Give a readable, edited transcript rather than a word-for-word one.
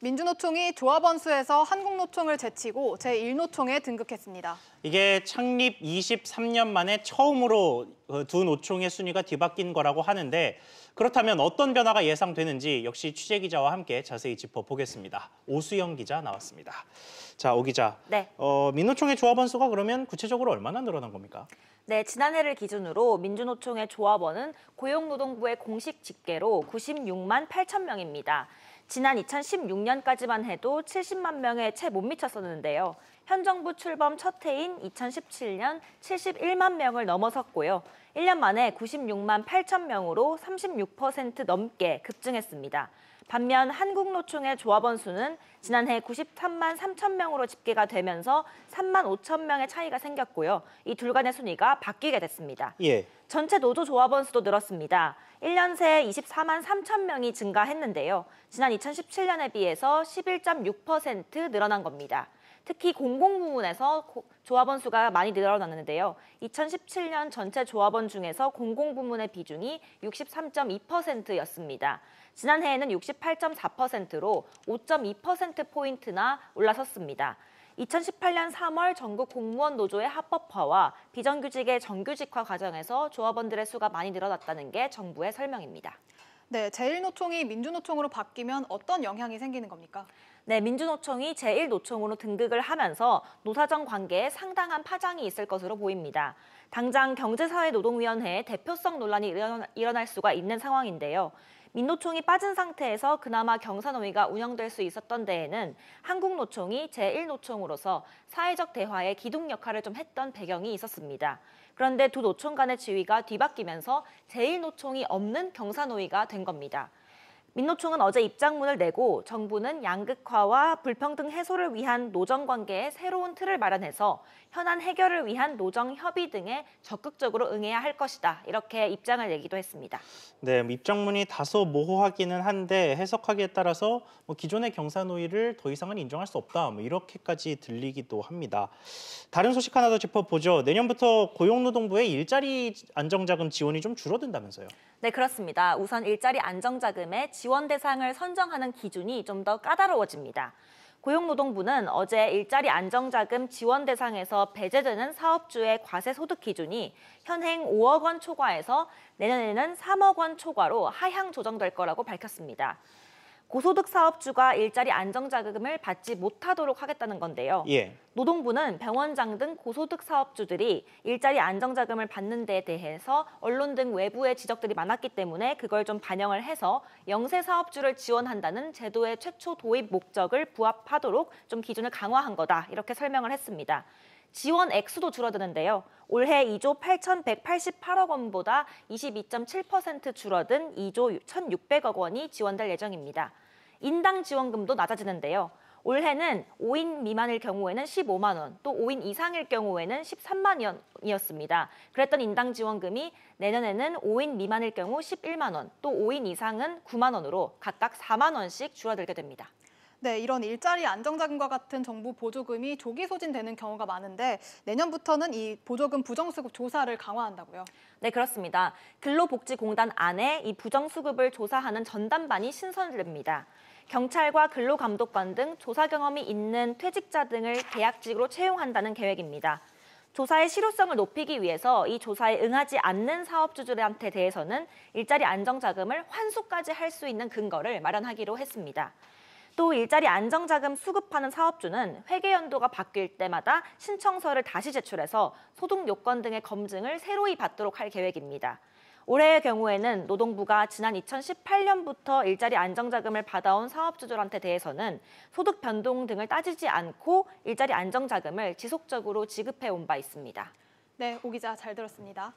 민주노총이 조합원수에서 한국노총을 제치고 제1노총에 등극했습니다. 이게 창립 23년 만에 처음으로 두 노총의 순위가 뒤바뀐 거라고 하는데 그렇다면 어떤 변화가 예상되는지 역시 취재기자와 함께 자세히 짚어보겠습니다. 오수영 기자 나왔습니다. 자, 오 기자. 네. 민노총의 조합원 수가 그러면 구체적으로 얼마나 늘어난 겁니까? 네, 지난해를 기준으로 민주노총의 조합원은 고용노동부의 공식 집계로 96만 8천 명입니다. 지난 2016년까지만 해도 70만 명에 채 못 미쳤었는데요. 현 정부 출범 첫 해인 2017년 71만 명을 넘어섰고요. 1년 만에 96만 8천 명으로 36% 넘게 급증했습니다. 반면 한국노총의 조합원 수는 지난해 93만 3천 명으로 집계가 되면서 3만 5천 명의 차이가 생겼고요. 이 둘 간의 순위가 바뀌게 됐습니다. 예. 전체 노조 조합원 수도 늘었습니다. 1년 새 24만 3천 명이 증가했는데요. 지난 2017년에 비해서 11.6% 늘어난 겁니다. 특히 공공부문에서 조합원 수가 많이 늘어났는데요. 2017년 전체 조합원 중에서 공공부문의 비중이 63.2%였습니다. 지난해에는 68.4%로 5.2%포인트나 올라섰습니다. 2018년 3월 전국 공무원 노조의 합법화와 비정규직의 정규직화 과정에서 조합원들의 수가 많이 늘어났다는 게 정부의 설명입니다. 네, 제1노총이 민주노총으로 바뀌면 어떤 영향이 생기는 겁니까? 네, 민주노총이 제1노총으로 등극을 하면서 노사정 관계에 상당한 파장이 있을 것으로 보입니다. 당장 경제사회노동위원회에 대표성 논란이 일어날 수가 있는 상황인데요. 민노총이 빠진 상태에서 그나마 경사노위가 운영될 수 있었던 데에는 한국노총이 제1노총으로서 사회적 대화의 기둥 역할을 좀 했던 배경이 있었습니다. 그런데 두 노총 간의 지위가 뒤바뀌면서 제1노총이 없는 경사노위가 된 겁니다. 민노총은 어제 입장문을 내고 정부는 양극화와 불평등 해소를 위한 노정관계의 새로운 틀을 마련해서 현안 해결을 위한 노정협의 등에 적극적으로 응해야 할 것이다. 이렇게 입장을 내기도 했습니다. 네, 입장문이 다소 모호하기는 한데 해석하기에 따라서 기존의 경사노위를 더 이상은 인정할 수 없다. 이렇게까지 들리기도 합니다. 다른 소식 하나 더 짚어보죠. 내년부터 고용노동부의 일자리 안정자금 지원이 좀 줄어든다면서요? 네, 그렇습니다. 우선 일자리 안정자금의 지원 대상을 선정하는 기준이 좀 더 까다로워집니다. 고용노동부는 어제 일자리 안정자금 지원 대상에서 배제되는 사업주의 과세소득 기준이 현행 5억 원 초과에서 내년에는 3억 원 초과로 하향 조정될 거라고 밝혔습니다. 고소득 사업주가 일자리 안정자금을 받지 못하도록 하겠다는 건데요. 예. 노동부는 병원장 등 고소득 사업주들이 일자리 안정자금을 받는 데 대해서 언론 등 외부의 지적들이 많았기 때문에 그걸 좀 반영을 해서 영세 사업주를 지원한다는 제도의 최초 도입 목적을 부합하도록 좀 기준을 강화한 거다. 이렇게 설명을 했습니다. 지원 액수도 줄어드는데요. 올해 2조 8,188억 원보다 22.7% 줄어든 2조 1,600억 원이 지원될 예정입니다. 인당 지원금도 낮아지는데요. 올해는 5인 미만일 경우에는 15만 원, 또 5인 이상일 경우에는 13만 원이었습니다. 그랬던 인당 지원금이 내년에는 5인 미만일 경우 11만 원, 또 5인 이상은 9만 원으로 각각 4만 원씩 줄어들게 됩니다. 네, 이런 일자리 안정자금과 같은 정부 보조금이 조기 소진되는 경우가 많은데 내년부터는 이 보조금 부정수급 조사를 강화한다고요? 네, 그렇습니다. 근로복지공단 안에 이 부정수급을 조사하는 전담반이 신설됩니다. 경찰과 근로감독관 등 조사 경험이 있는 퇴직자 등을 계약직으로 채용한다는 계획입니다. 조사의 실효성을 높이기 위해서 이 조사에 응하지 않는 사업주들한테 대해서는 일자리 안정자금을 환수까지 할 수 있는 근거를 마련하기로 했습니다. 또 일자리 안정자금 수급하는 사업주는 회계연도가 바뀔 때마다 신청서를 다시 제출해서 소득 요건 등의 검증을 새로이 받도록 할 계획입니다. 올해의 경우에는 노동부가 지난 2018년부터 일자리 안정자금을 받아온 사업주들한테 대해서는 소득 변동 등을 따지지 않고 일자리 안정자금을 지속적으로 지급해온 바 있습니다. 네, 오 기자 잘 들었습니다.